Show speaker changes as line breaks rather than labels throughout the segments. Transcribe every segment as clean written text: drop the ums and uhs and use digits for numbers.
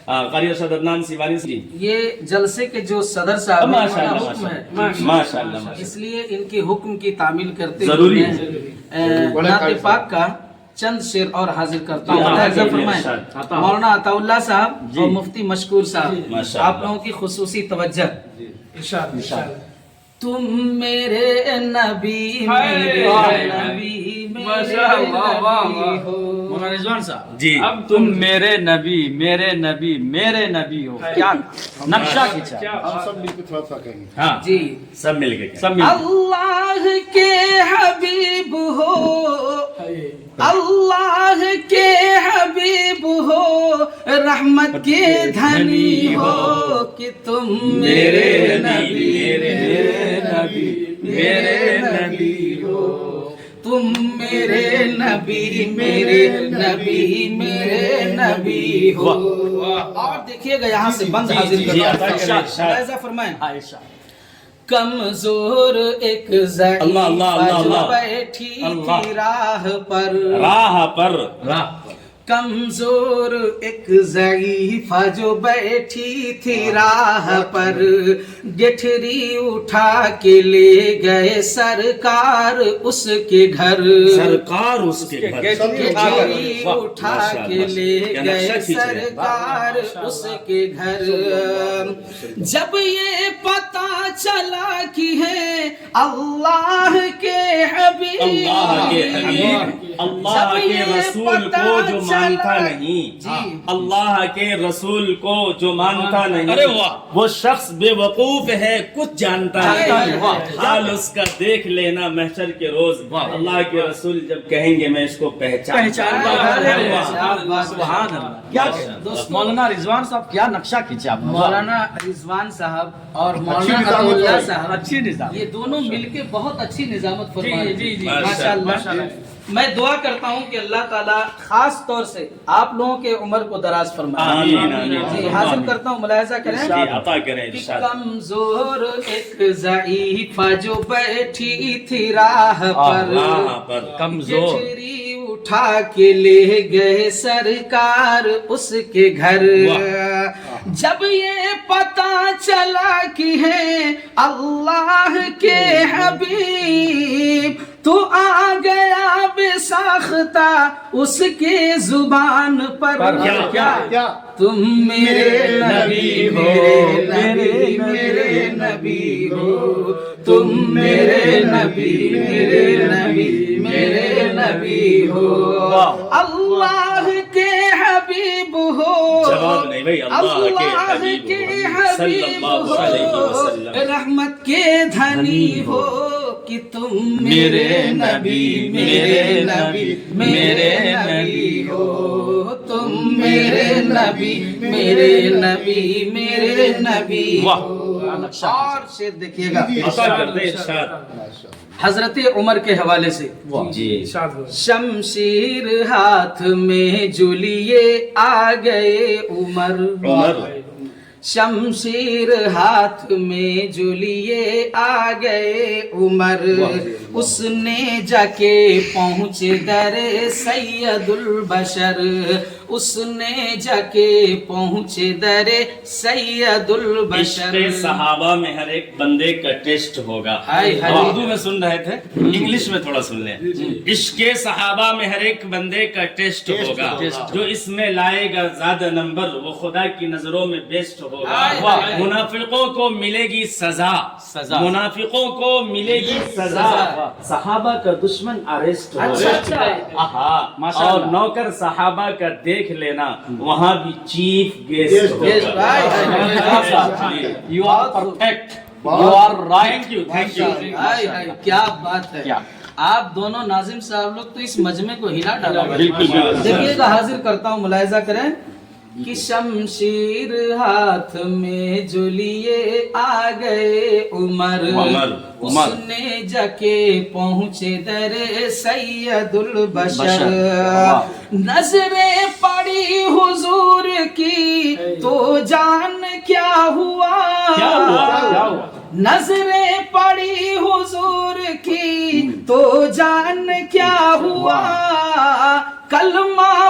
قاری ارشد عدنان سیوانی سے
یہ جلسے کے جو صدر صاحب ہیں،
ماشاء اللہ
حکم ہے
ماشاء اللہ
اس لیے ان کے حکم کی تعمیل کرتے
ضروری
نعت پاک کا چند شعر اور حاضر کرتا ہوں۔ ملاحظہ فرمائیں مولانا عطا اللہ صاحب اور مفتی مشکور صاحب، آپ لوگوں کی خصوصی توجہ۔ تم میرے نبی میرے نبی مولانا رضوان صاحب
جی،
اب تم میرے نبی میرے نبی میرے نبی ہو، کیا نقشہ کھینچا۔
ہم سب مل کے تھوڑا سا کہیں گے۔
ہاں
جی،
سب مل کے
سب مل
اللہ کے حبیب ہو، اللہ کے حبیب ہو، رحمت کے دھنی ہو کہ تم میرے نبی
میرے نبی میرے نبی ہو،
تم میرے نبی میرے نبی میرے نبی ہو۔ اور دیکھیے گا یہاں سے بند حاضر کرتا ہوں۔ ملاحظہ فرمائیں
عائشہ
کمزور ایک ضعیفہ جو بیٹھی تھی راہ پر، کمزور ایک ضعیفہ جو بیٹھی تھی راہ پر، گٹھری اٹھا کے لے گئے سرکار اس کے گھر،
سرکار اس کے گھر
گٹھری اٹھا کے لے گئے سرکار اس کے گھر۔ جب یہ پتہ چلا کہ ہے اللہ کے حبیب،
اللہ کے رسول کو جو مانتا نہیں، اللہ کے رسول کو جو مانتا نہیں، وہ شخص بے وقوف ہے، کچھ جانتا نہیں۔ حال اس کا دیکھ لینا محشر کے روز، اللہ کے رسول جب کہیں گے میں اس کو پہچانتا ہوں۔
سبحان اللہ۔ کیا مولانا رضوان صاحب کیا نقشہ کھینچا آپ نے۔
مولانا رضوان صاحب اور مولانا عطا اللہ صاحب،
اچھی نظام،
یہ دونوں مل کے بہت اچھی نظامت فرمائے۔
جی، جی،
ماشاءاللہ۔ میں دعا کرتا ہوں کہ اللہ تعالیٰ خاص طور سے آپ لوگوں کے عمر کو دراز فرمائے۔
آمین، آمین۔
جی، حاصل کرتا ہوں، ملاحظہ کریں
جی، عطا کریں
کہ
ارشاد۔
کمزور ایک ضعیفہ جو بیٹھی تھی راہ پر،
کمزور
گٹھری اٹھا کے لے گئے سرکار اس کے گھر۔ جب یہ پتہ چلا کہ ہے اللہ کے حبیب، تو آ گیا بے ساختہ اس کے زبان پر،
کیا
تم میرے نبی میرے نبی میرے نبی ہو، تم میرے نبی میرے نبی میرے نبی ہو، اللہ کے حبیب ہو،
جواب نہیں بھائی،
اللہ کے حبیب ہو، رحمت کے دھنی ہو کہ تم میرے نبی میرے نبی میرے نبی ہو، تم میرے نبی میرے نبی میرے نبی ہو۔ اور شعر دیکھیے گا
عطا کر دیں ارشاد۔
حضرت عمر کے حوالے سے،
جی،
شمشیر ہاتھ میں جو لیے آ گئے عمر، شمشیر ہاتھ میں جو لیے آ گئے عمر، اس نے جا کے پہنچے در سید البشر، اس نے جا کے پہنچے در سید البشر۔
عشق صحابہ میں ہر ایک بندے کا ٹیسٹ ہوگا۔
ہائے ہائے۔
اردو میں سن رہے تھے، انگلش میں تھوڑا سن لیں۔ عشق صحابہ میں ہر ایک بندے کا ٹیسٹ ہوگا، جو اس میں لائے گا زیادہ نمبر وہ خدا کی نظروں میں بیسٹ ہوگا۔ منافقوں کو ملے گی سزا، منافقوں کو ملے گی سزا، صحابہ کا دشمن اریسٹ ہوگا، اور نوکر صحابہ کا دیکھ لینا وہاں بھی چیف گیسٹ ہوگا۔
You are perfect, you are right,
thank you.
کیا بات ہے، آپ دونوں ناظم صاحب لوگ تو اس مجمع کو ہلا ڈالا۔
بالکل۔
دیکھیے گا، حاضر کرتا ہوں، ملاحظہ کریں کہ شمشیر ہاتھ میں جو لیے آ گئے عمر، اس نے جا کے پہنچے در سید البشر، نظریں پڑی حضور کی تو جان کیا ہوا، نظریں پڑی حضور کی تو جان کیا ہوا، کلمہ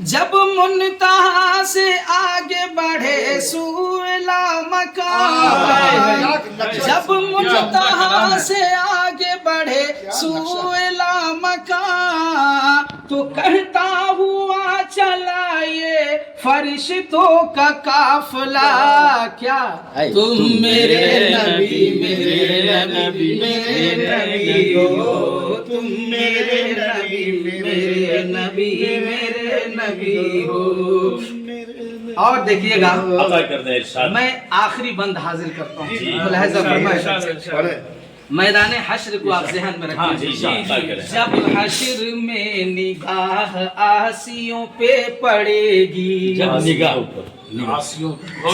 جب منتہا سے آگے بڑھے سوئلا مکان، جب منتہا سے آگے بڑھے سوئلا مکان، تو کہتا ہوا چلا یہ فرشتوں کا قافلہ، کیا تم میرے نبی میرے نبی میرے نبی ہو، تم میرے نبی میرے نبی میرے نبی ہو۔ اور دیکھیے گا
عطا کر دیں ارشاد۔
میں آخری بند حاضر کرتا ہوں، ملاحظہ فرمائیں، میدان حشر کو آپ ذہن میں
ہاں
رکھیں۔
جی عطا کریں۔
جب حشر میں نگاہ آسیوں پہ پڑے گی،
جب نگاہ اوپر،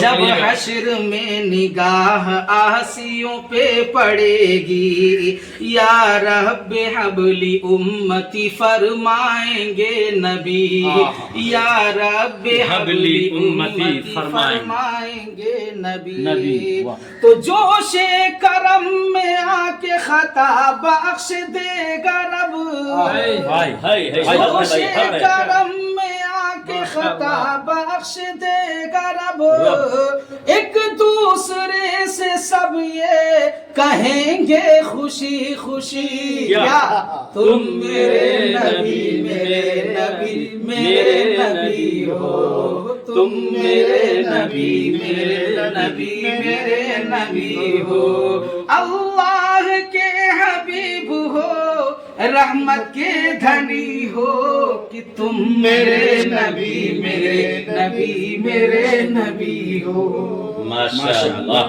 جب حشر میں نگاہ آسیوں پہ پڑے گی، یا رب حبلی امتی فرمائیں گے نبی، یا رب حبلی امتی فرمائیں گے نبی، تو جوش کرم میں آ کے خطا بخش دے گا رب، جوش کرم میں آ کے خطا بخش دے گا رب، ایک دوسرے سے سب یہ کہیں گے خوشی خوشی، کیا تم میرے نبی میرے نبی میرے نبی ہو، تم میرے نبی میرے نبی میرے نبی ہو، اللہ کے حبیب ہو، رحمت کے دھنی ہو، کہ تم میرے نبی میرے نبی میرے نبی ہو۔
ماشاء اللہ۔